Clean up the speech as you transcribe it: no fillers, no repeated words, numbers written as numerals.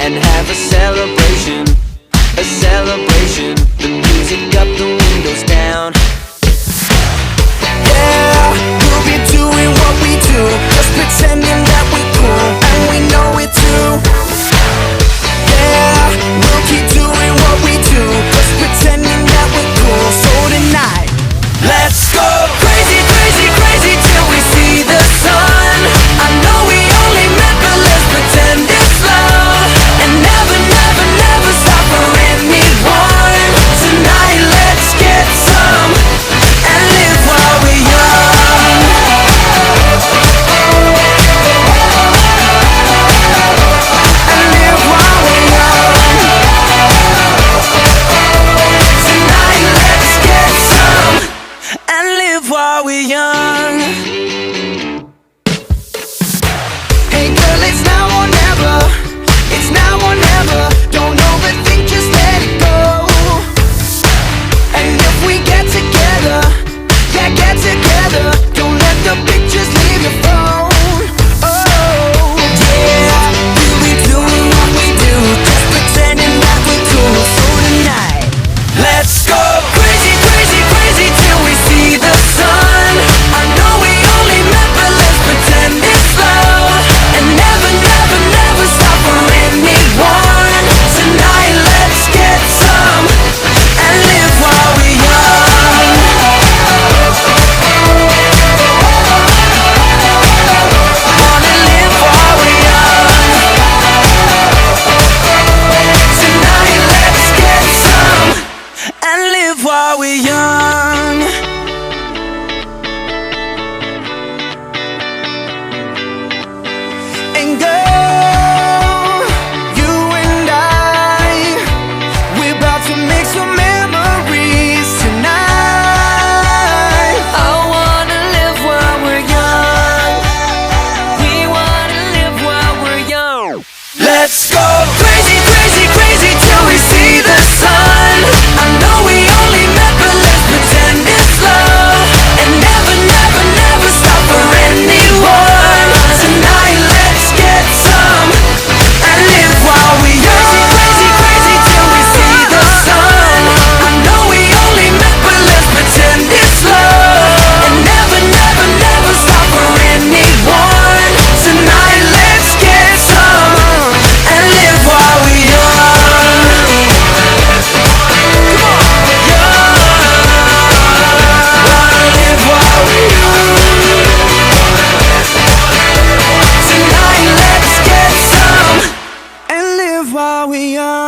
and have a celebration, a celebration. The music up, the windows down. Yeah, we'll be doing what we do, just pretending that we're cool, and we know it too. Yeah, we'll keep doing what we do, just pretending that we're cool. So tonight, let's go crazy, crazy, crazy till we see the sun. I know we only met, but let's pretend it's love, and never, never, never stop for anyone. Tonight, let's get some and live while we're young. And live while we're young. Tonight, let's get some and live while we're young. Hey girl, it's now or never. It's now or never. Don't overthink, just let it go. And if we get together, yeah, get together. Don't let the pictures leave your phone. Oh, yeah, we'll be doing what we do, just pretending that we're cool. So tonight, let's go crazy, crazy, crazy till we see the sun. I know we only met, but let's pretend it's love, and never, never, never stop for anyone. Tonight, let's get some and live while we're young. Wanna live while we're young. Tonight, let's get some and live while we're young. And girl, you and I, we're about to make some memories tonight. I wanna live while we're young. We wanna live while we're young. Let's go crazy, crazy, crazy till we see the sun. I know we only met, but let's pretend it's love, and never, never, never stop for anyone. Tonight, let's get some and live while we're young. Crazy, crazy, crazy till we see the sun. I know we only met, but let's pretend it's love, and never, never, never stop for anyone. Tonight, let's get some and live while we're young. Come on, young. Wanna live while we're young. Tonight, let's get some and live while we're young.